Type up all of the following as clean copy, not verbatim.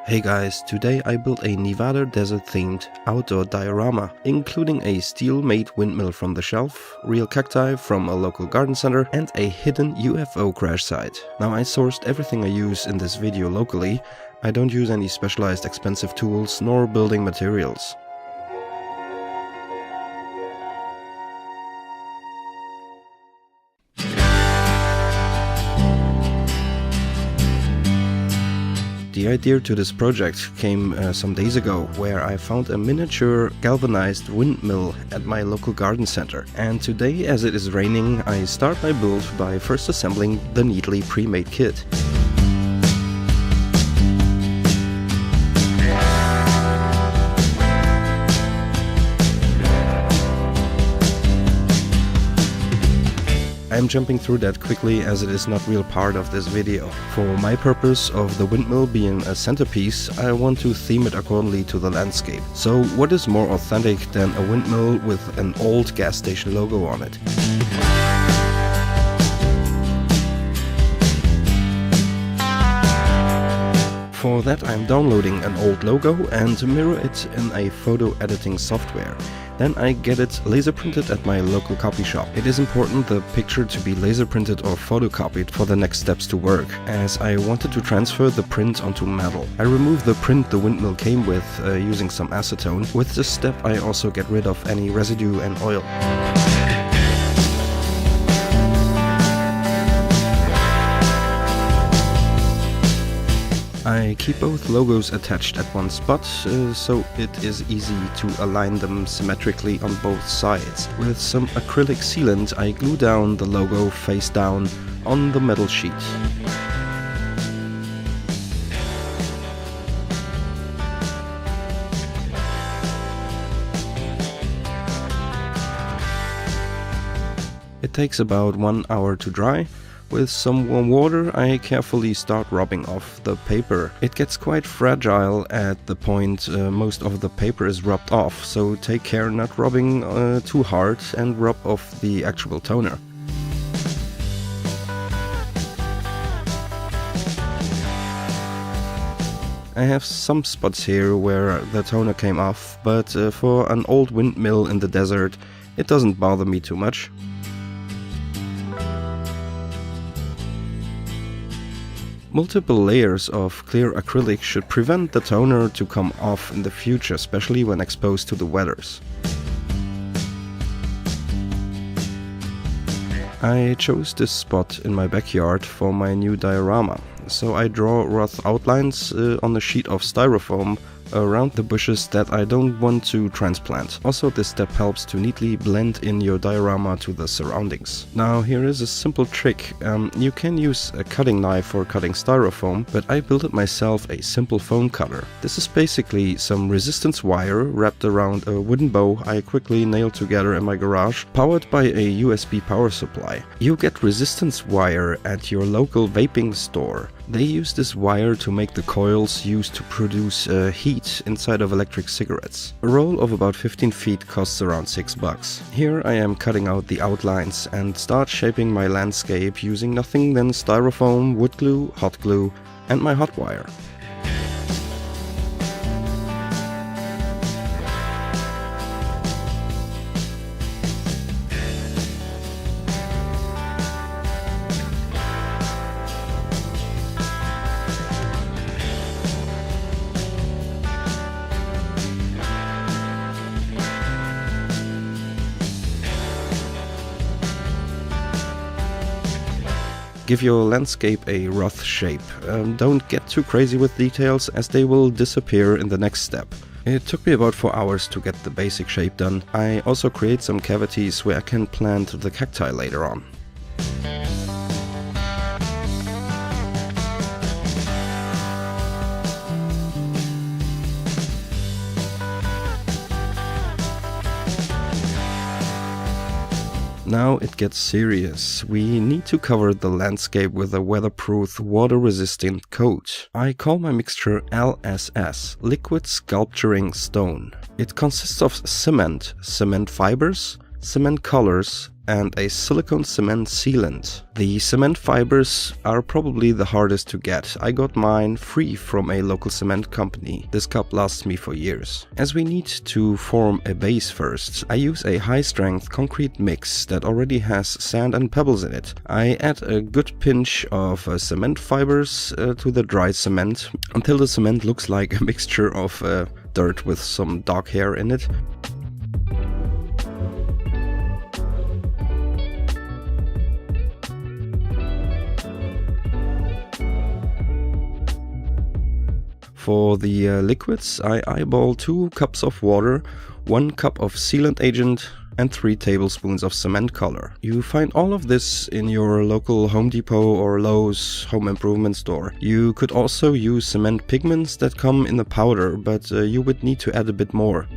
Hey guys, today I built a Nevada desert themed outdoor diorama, including a steel-made windmill from the shelf, real cacti from a local garden center, and a hidden UFO crash site. Now I sourced everything I use in this video locally. I don't use any specialized expensive tools nor building materials. The idea to this project came some days ago, where I found a miniature galvanized windmill at my local garden center. And today, as it is raining, I start my build by first assembling the neatly pre-made kit. I'm jumping through that quickly as it is not real part of this video. For my purpose of the windmill being a centerpiece, I want to theme it accordingly to the landscape. So what is more authentic than a windmill with an old gas station logo on it? For that I'm downloading an old logo and mirror it in a photo editing software. Then I get it laser printed at my local copy shop. It is important the picture to be laser printed or photocopied for the next steps to work, as I wanted to transfer the print onto metal. I removed the print the windmill came with using some acetone. With this step I also get rid of any residue and oil. I keep both logos attached at one spot, so it is easy to align them symmetrically on both sides. With some acrylic sealant I glue down the logo face down on the metal sheet. It takes about 1 hour to dry. With some warm water I carefully start rubbing off the paper. It gets quite fragile at the point most of the paper is rubbed off, so take care not rubbing too hard and rub off the actual toner. I have some spots here where the toner came off, but for an old windmill in the desert it doesn't bother me too much. Multiple layers of clear acrylic should prevent the toner to come off in the future, especially when exposed to the weathers. I chose this spot in my backyard for my new diorama, so I draw rough outlines on a sheet of styrofoam around the bushes that I don't want to transplant. Also, this step helps to neatly blend in your diorama to the surroundings. Now here is a simple trick. You can use a cutting knife for cutting styrofoam, but I built it myself a simple foam cutter. This is basically some resistance wire wrapped around a wooden bow I quickly nailed together in my garage, powered by a USB power supply. You get resistance wire at your local vaping store. They use this wire to make the coils used to produce heat inside of electric cigarettes. A roll of about 15 feet costs around $6. Here I am cutting out the outlines and start shaping my landscape using nothing than styrofoam, wood glue, hot glue, and my hot wire. Give your landscape a rough shape. Don't get too crazy with details, as they will disappear in the next step. It took me about 4 hours to get the basic shape done. I also create some cavities where I can plant the cacti later on. Now it gets serious. We need to cover the landscape with a weatherproof, water-resistant coat. I call my mixture LSS, Liquid Sculpting Stone. It consists of cement fibers, cement colors, and a silicone cement sealant. The cement fibers are probably the hardest to get. I got mine free from a local cement company. This cup lasts me for years. As we need to form a base first, I use a high-strength concrete mix that already has sand and pebbles in it. I add a good pinch of cement fibers to the dry cement until the cement looks like a mixture of dirt with some dog hair in it. For the liquids, I eyeball 2 cups of water, 1 cup of sealant agent, and 3 tablespoons of cement color. You find all of this in your local Home Depot or Lowe's home improvement store. You could also use cement pigments that come in the powder, but you would need to add a bit more.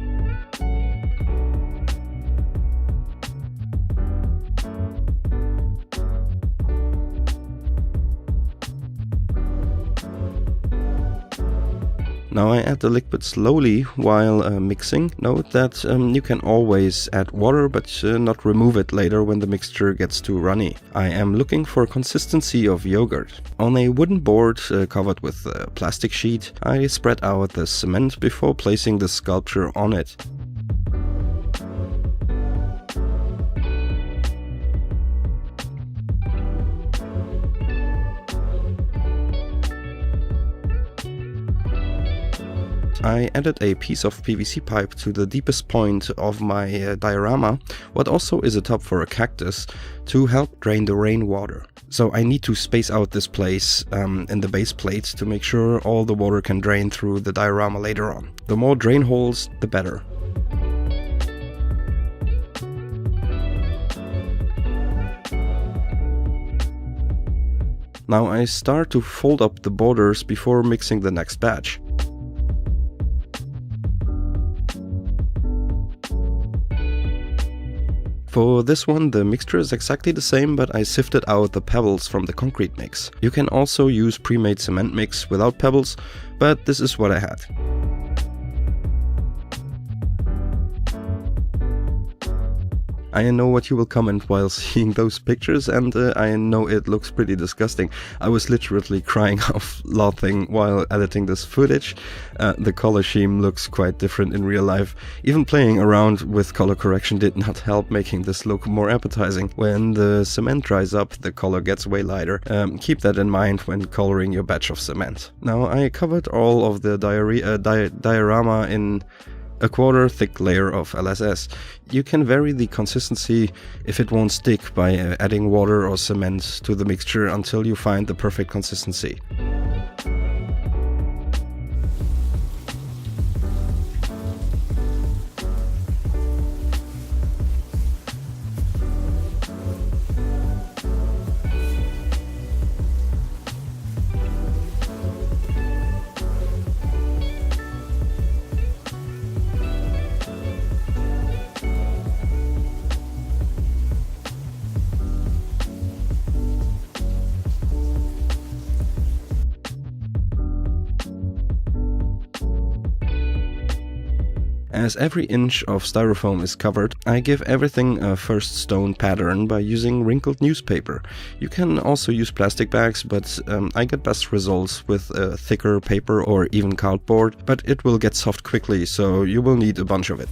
Now I add the liquid slowly while mixing. Note that you can always add water, but not remove it later when the mixture gets too runny. I am looking for consistency of yogurt. On a wooden board covered with a plastic sheet, I spread out the cement before placing the sculpture on it. I added a piece of PVC pipe to the deepest point of my diorama, what also is a tub for a cactus, to help drain the rainwater. So I need to space out this place in the base plate to make sure all the water can drain through the diorama later on. The more drain holes, the better. Now I start to fold up the borders before mixing the next batch. For this one, the mixture is exactly the same, but I sifted out the pebbles from the concrete mix. You can also use pre-made cement mix without pebbles, but this is what I had. I know what you will comment while seeing those pictures, and I know it looks pretty disgusting. I was literally crying out laughing while editing this footage. The color scheme looks quite different in real life. Even playing around with color correction did not help making this look more appetizing. When the cement dries up, the color gets way lighter. Keep that in mind when coloring your batch of cement. Now I covered all of the diorama in a quarter thick layer of LSS. You can vary the consistency if it won't stick by adding water or cement to the mixture until you find the perfect consistency. As every inch of styrofoam is covered, I give everything a first stone pattern by using wrinkled newspaper. You can also use plastic bags, but I get best results with thicker paper or even cardboard, but it will get soft quickly, so you will need a bunch of it.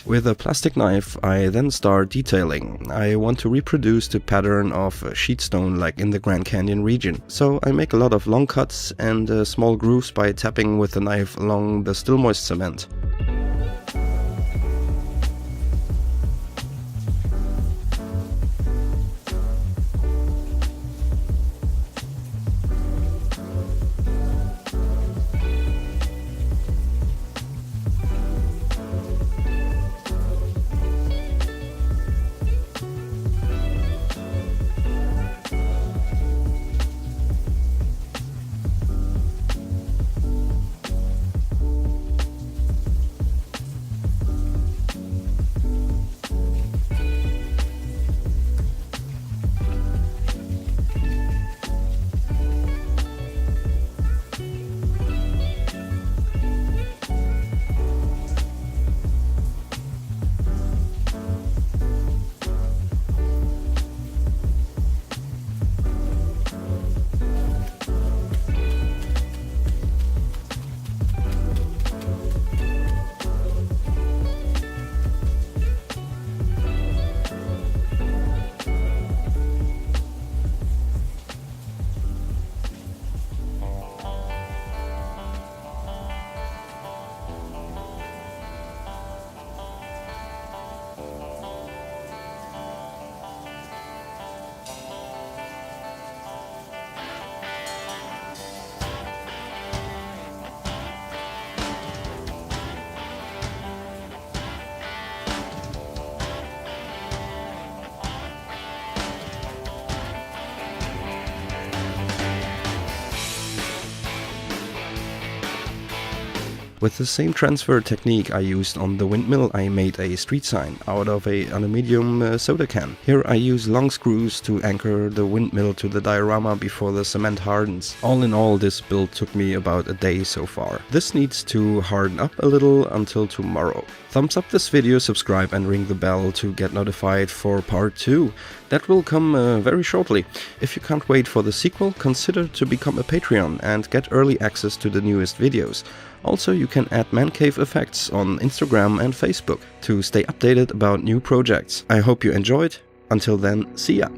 With a plastic knife, I then start detailing. I want to reproduce the pattern of sheet stone like in the Grand Canyon region. So I make a lot of long cuts and small grooves by tapping with the knife along the still moist cement. With the same transfer technique I used on the windmill, I made a street sign out of a aluminium soda can. Here I use long screws to anchor the windmill to the diorama before the cement hardens. All in all, this build took me about a day so far. This needs to harden up a little until tomorrow. Thumbs up this video, subscribe and ring the bell to get notified for part 2. That will come very shortly. If you can't wait for the sequel, consider to become a Patreon and get early access to the newest videos. Also, you can add Mancave effects on Instagram and Facebook to stay updated about new projects. I hope you enjoyed. Until then, see ya!